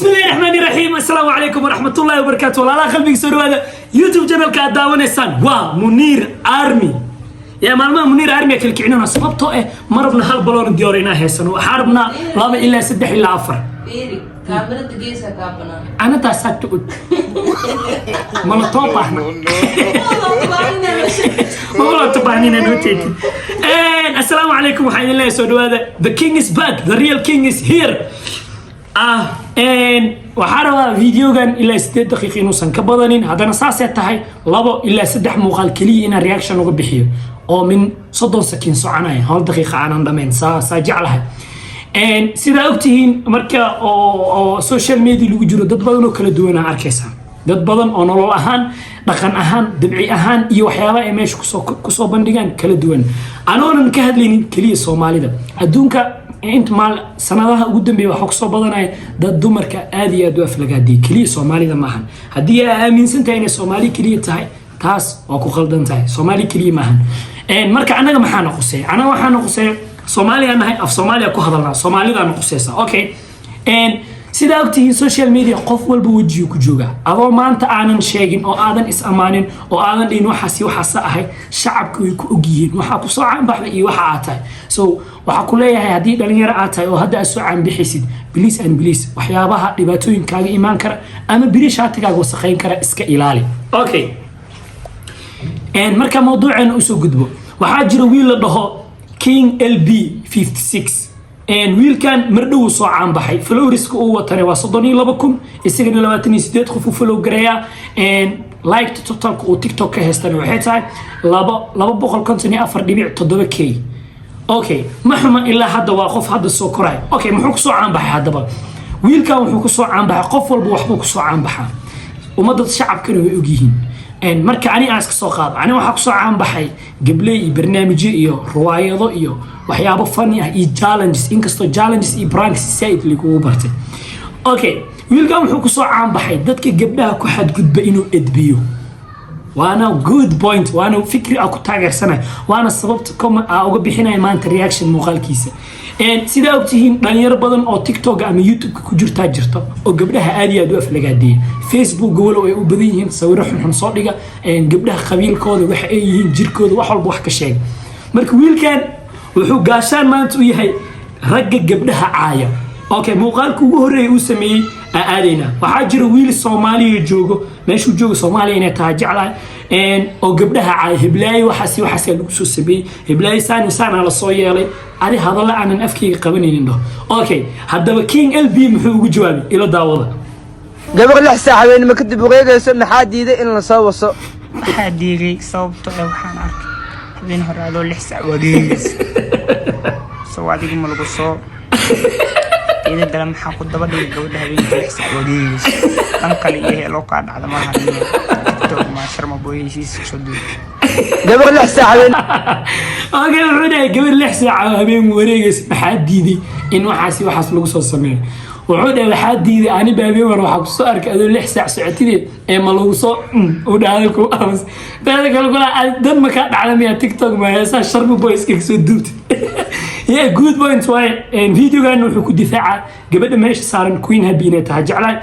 بسم الله الرحمن الرحيم. السلام عليكم ورحمة الله وبركاته. والله قلبي يسولوا هذا يوتيوب شانل كداون إنسان منير أرمي يا مالما منير أرمي كل كعننا سببته مربنا هالبلون ديورنا هسن وحاربنا لما إلا سدح إلا عفر كاميرا تجيسها كابنا أنا تاسكت ما نطوب إحنا والله تبعني نوتيك. السلام عليكم وحي الله يسولوا هذا the king is back, the real king is here. وحاربا فيديوغان إلا 6 دقيقة نوصن كبضانين هذا ساسة تهي لابو إلا 6 مقال كلي إن الرياكشن وقبحيه أو من صدر سكين سعناي هال دقيقة عن دمين ساجعلها سيدا أكتهين مركا أو سوشيال ميديا اللي وجوده ضد بدن كلا دونا عركسها ضد بدن أو نلو أهان دقن أهان دبعي أهان يوحيالا إيماش كسو بندقان كلا دونا أنا نكهد لين كلي الصومالي ده أدونك أنت مال سنة قدام بيو حكسو بدناي ضد دمرك آدي أدو أفلقادي كلي صومالي ده ماهن هدي آمين سنتين الصومالي كلي تاي تاس وكو خلدن تاي صومالي كلي ماهن مركا أنا محانا قصي أنا محانا قصي صومالي أنا هاي في صوماليا كو هذا صومالي ده قصيصة أوكي سيدا أكتي سوشيال ميديا قف والبوجيو كجوجا أضو ما أنت آنن شاقين أو آذن إس أمانين أو آذن لين وحاسي وحاسا هاي شعب كويكو أجيين وحاكو صاعا بحلقي وحا آتاي وحاكو ليها هدي دلنير آتاي وهدا أسوعا بحيسيد بليس أن بليس وحيابها لباتوين كاقي إيمان كرا أما بريش هاتكاق وسخين كرا إسكا إلالي أوكي مركا موضوع أن أسو قدبو وحاجر ويل لدهو كينج LB 56 ويل كان مردو صاعان بحي فلو ريسك او وطني وصدني لبكم اسغنا 28 خفو فلو غريا لايك توك او تيك توك هستن waxay tahay 254.7k اوكي ما حما الا هذا واقف هذا سو كراي اوكي محو كسو عان بحي هذا ويل كان وحو كسو عان بحي قف walba waxbu كسو عان بحا ومدد شعبكنا way ogyihiin marka ani aas ka soo qaad ani waxa ku soo caan baxay gabley barnaamijyo iyo riwaayado iyo waxyaabo funny ah iyo challenges inkasto challenges iyo pranks side ligu bartay okay wiilkan wuxuu ku soo caan baxay dadka gabdhaha ku xadgudba inuu edbiyo waana good point waana fikri aku taageersanahay waana sababta comment uga bixinay maanta reaction muuqaalkiisa sida ogtihiin dhalinyaro badan oo TikTok ama YouTube ku jirta oo gabdhaha aad iyo aad u aflagaadiyay Facebook walow ay u badan yihiin sawiro xun soo dhiga gabdhaha qabiilkooda waxa ay yihiin jirkooda wax walba wax ka sheeg marka wiilkan wuxuu gaashaan maanta u yahay ragga gabdhaha caaya okay muuqaalku ugu horeeyay uu sameeyay aadayna waxa jira wiil Soomaaliya joogo meeshuu joogo Soomaaliya inay tahay jeclaan oo gabdhaha caay hiblaayi waxaas lagu soo sameeyay hiblaayi saan la soo yeelay ari hadalla aanan afkiga qabanaynin do okay hadaba King LB muxuu ugu jawaabay ila daawada gabar lix saacadeyn ma kadib wareegayso maxaa diiday in la soo waso waxaa diiday sababtoo ah waxaan arkay habeen hore adoo lix saac wareegayso soo adigu ma lagu soo إذا دلنا محاكو دبادي جودة هبين تلحس عوديس أنقل إيه لو قاعد على ما هني تقول ما شرم بويشيس شدود قبل لحسة عبين أوكي الردا قبل لحسة عبين وريجس بحدي دي إنه حاسي وحاس لقص السمين وعودة بحدي دي أنا بابي وروح بصار كذا لحسة ساعتين إما لقصة وده لكم أمس ده كله دم كان على مية تيك توك ما يسا شرم بويس كيك سدود يا جود بوينت واي فيديو كان وحكو دفاع قبل ما إيش صار كوين هبينة تهجعلان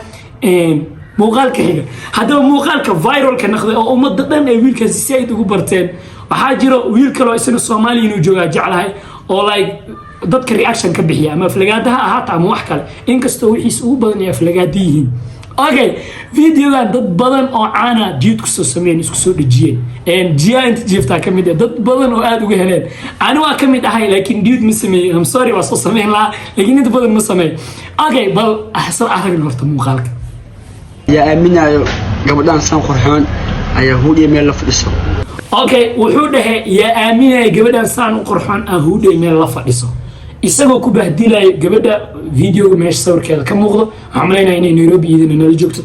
مقال كهيدا هذا مقال كفايرال كناخذ أو مدتنا ويل كسيسيد وقبرتين وحاجرة ويل كلو يسون الصومالي نوجوا جعلها أو لايك ضد كرياكشن كبحية ما فلقاتها هات عم وحكل إنك استوي حسوا بدن فلقاتيهم اوكي فيديو كان ضد بدن او عانا جيت كسو سمين اسكو سو دجين جيا انت جيفتا كميد ضد بدن او اد uga heleen انا waa kamid ahay laakiin dude mismay I'm sorry waa soo sameyn la laakiin inta badan ma sameey okay bal ahsan aragn horta muuqaalka ya aaminayo gabadhan san qurxoon ayaa huudiye meel la fadhiso okay wuxuu dhahay ya aaminayo gabadhan san qurxoon huudiye meel la fadhiso isagoo ku bahdilay gabadha video meesh sawirkeeda ka muuqdo waxaan leeyahay inay Nairobi idin nala joogto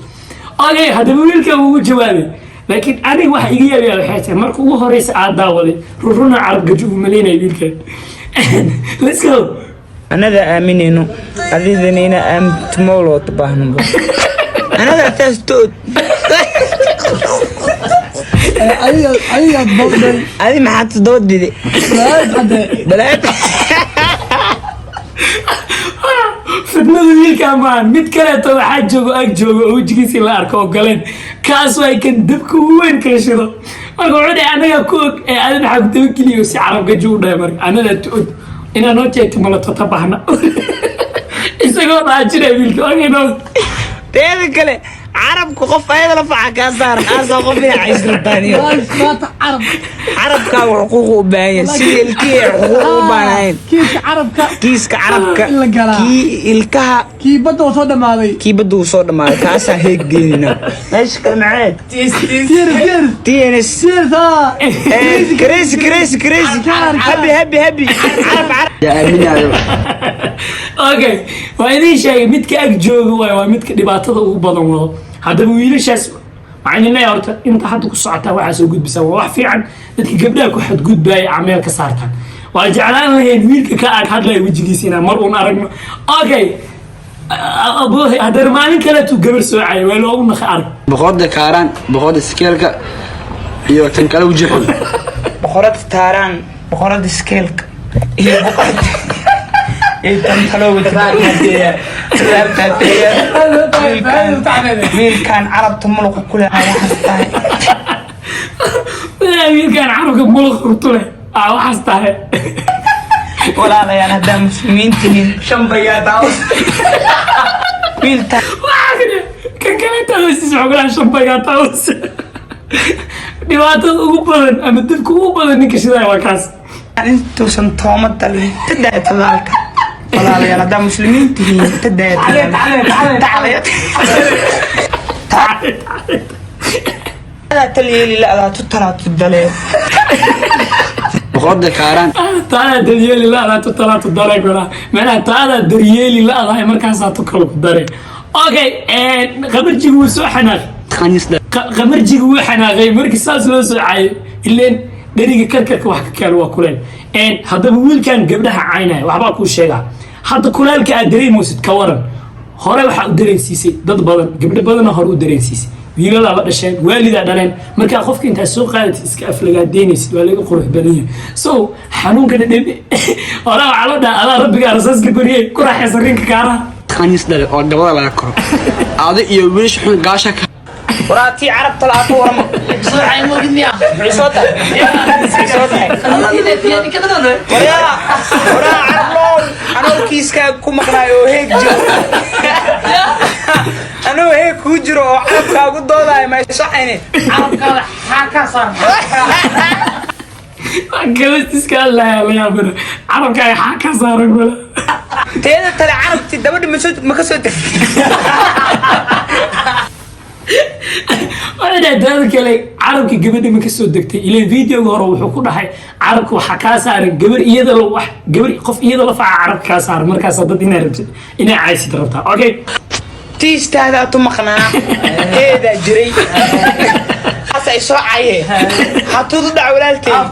okay hada wiilka uu jawaabay laakiin aniga waxa iga yaabay waxay tahay markuu ugu horeysa aad daawaday ruruna carab gajuub maleynay wiilka let's go anada aaminayno adidana aamt mawlo tabaahno anada tastood أي بقدر هذه ما حد تضود دي بلاد fidnada wiilkaa maahan mid kaleeto waxaa joogo ag joogo oo wejigiisii la arko oo galeen kaasoo ay kan dabka ugu weyn kala shido marka wuxuu dhahay anagaa ku og ee adi maxaa ku dabageliyo si carabgaji u dhahay marka anadaa tu og inaa noo jeegto malatota bahna isagoo dhaajinaya wiilka ogeynoo teeda kale carabka qof ayada la faca kaa saaran aasoo qof inay caysirtaaniyo carabkaaga xuquuq u baahan yahay sida ilkihii ay xuquuq u baanahayn kiiska carabka kii ilkaha kii badda uu soo dhammaaday kaasaa heeggeynina meesha kale maceed tns crazy habi yaa aaminayo okay waa idiin sheegay midka ag jooga waay waa midka dhibaatada ugu badan wado haddaba wiilashaas waxaan leeyahay horta inta hadda ku socotaa waxaa soo gudbisaa waa wax fiican dadka gabdhaha ku xadgudbaaya cameel ka saartaan waa jeclaan lahayn wiilka ka ag hadlaya wejigiisa inaan mar uun aragno okay haddana maalin kaleetuu gabar soocaya waa loogu naqay arag boqorada kaaraan boqorada skeelka iyo tan kale wajixun boqorada taaraan boqorada skeelka iyo boqorada wiilkaan carabta muluqa ku leh waxaas tahay wiilkaan carabka muluq hurtu leh waxaas tahay walaalayaal haddaa muslimiin tihiin shambayaa daawad wiiltaan kan kale taawasiis xoglaan shambayaa taawas dhibaatada ugu badan ama dadka ugu badan ninka shidaaya waa kaas intuusan tooma dalin tadaaya tadaalka walaalayaal haddaa muslimiin tihiin tadaaya talyeeli la-daa tu talaatu dalee boqorada kaaraan taadaa daryeeli la-daa tu talaatu daree golaa macnaha taadaa daryeeli la-daa markaasaa tu kale ku daree okay qamarjiga wuu soo xanaaqay qamarjiga wuu xanaaqay markii saas loo soo caayay ileen dheriga karkarka wax ka kale waa kuleel haddaba wiilkan gabdhaha caynaya waxbaa kuu sheegaa hadda kulaalka aad dareemaysid ka waran hore waxaa u dareensiisay dad badan gabdho badana hore u dareensiisay wiilalaa la dhasheen waalidaa dhaleen markaa qofka intaa soo qaadatid iska aflagaadeynaysid waa laga qurux badan yahay so xanuunka dhadhami horaa waxaa loo dhaha adaa rabbigaa rasaaska bariyay ku raaxaysa rinka kaaraha khaniis dhale oo dabada laga koro adi iyo wiilasha xun gaasha ka waraatii carabta la-aata warama waraa carablow anoo kiiskaa ku maqnaayo oo heeg jiro anoo heeg kuu jiro oo carabkaagu doodaayo maysaxayne carabkaada xaa kaa saar gabastiska allaha la yaabana carabkaaga xaa ka saaran gola teeda tale carabti dabadha ma ka soo degtay waxay daada kale carabka gabadha ma ka soo degtay ileen videoga hore wuxuu ku dhahay carabka waxaa kaa saaran gabar iyada qof iyada la faca carabka kaa saaran markaasa dad inaa caysid rabtaa okay tiistaadaa tu maqnaa heedaa jiray ay soo caye hatuudu dhac walaalkeed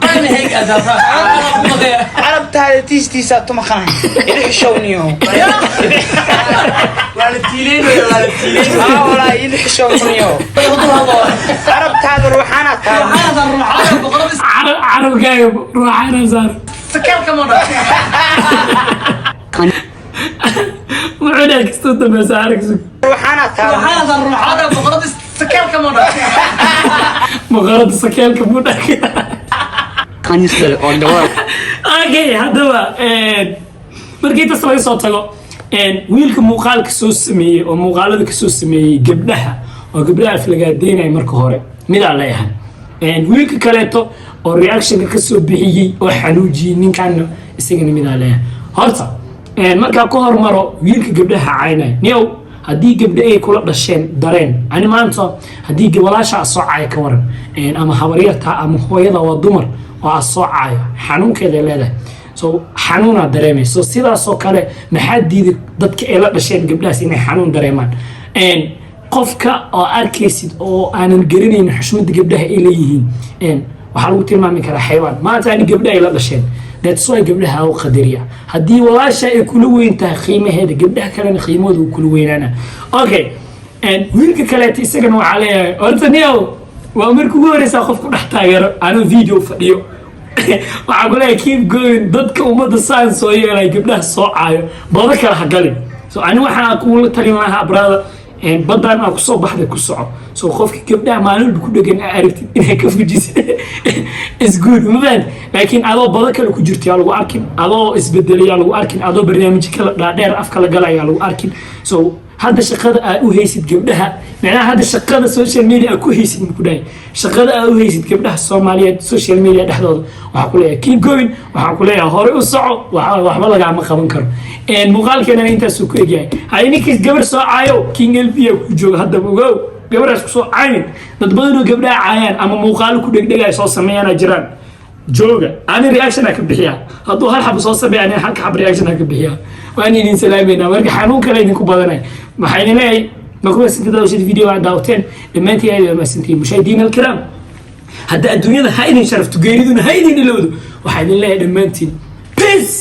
carabtaada tiistiisaa tu maqnaa idhi xishowniyo walaa idhi xishowniyo carabtaada ruuxaana tahay carabkaaga ruuxaana saaran wuxuu dhahay kastoo dambeysa aragsu ruuxaana tahay boqorada sakeelka mudhaka khaniis dhale oo dabada okay haddaba markii intaas laga soo tago wiilka muuqaalka soo sameeyey oo muuqaalada kasoo sameeyey gabdhaha oo gabdhaha aflagaadeynaya marka hore midaa leeyahay wiilka kaleeto oo reactionka kasoo bixiyey oo xanuujiyey ninkaana isagana midaa leeyahay horta markaa ku hormaro wiilka gabdhaha caynaya niyow haddii gabdho ay kula dhasheen dareen ani maanta haddii walaasha soo caaya ka waran ama habaryarta ama hooyada waa dumar oo soo caayo xanuunkeeda leedahay so xanuunaa dareemayso sidaasoo kale maxaa diiday dadka ay la dhasheen gabdhahaas inay xanuun dareemaan qofka oo arkaysid oo aanan garanaynin xushmada gabdhaha ay leeyihiin waxaa lagu tilmaami karaa xaywaan maanta ani gabdha ay la dhasheen that's why gabdhaha u qadariya haddii walaasha ay kula weyn tahay qiimaheeda gabdhaha kalena qiimahooda uu kula weynaana okay wiilka kaleeta isagana waxaa leeyahay horta niyow waa marka ugu horeysaa qof ku dhex taageero anuu video fadhiyo waxaa ku leeyahay keep going dadka ummadda saan soo yeelay gabdhaha soo caayo bada kale ha galin so ani waxaan kuula talin lahaa brother badan aa kusoo baxday ku soco so qofki gabdhaha maalin ku dhagan aragtid inay ka fujisid is good mabaan laakiin adoo badan kale ku jirtay lagu arkin adoo isbedelaya lagu arkin adoo barnaamij kala dhaadheer af kala galaya lagu arkin so hadda shaqada aad u haysid gabdhaha macnaha hadda shaqada social media ku haysid ku dhaay shaqada aad u haysid gabdhaha Soomaaliyeed social media dhexdooda waxa ku leeyahay king going waxa ku leeyahay hore u soco waxba laga ma qaban karo muuqaalkeena intaas ku eegay hay ninkii gabar soo caayo king LP ku jooga hadda ogow gabadhaas ku soo caayin dad badan oo gabdhaha caayaan ama muuqaal ku dhegdhegay soo sameeyana jiraan jooga ani reaction ka bixiya hadduu hal xab soo sameeyay hal xab reaction ka bixiya waan idin salaamayna marka xanuun kale idinku badanay waxaan leeyahay markuu sidoo video aan daawteen dhamaantii ay ma sintii mushahadiin alkiram hadda adduunyada ha idin sharaftu geeriduna ha idin ilowdo waxaan leeyahay dhamaantiin peace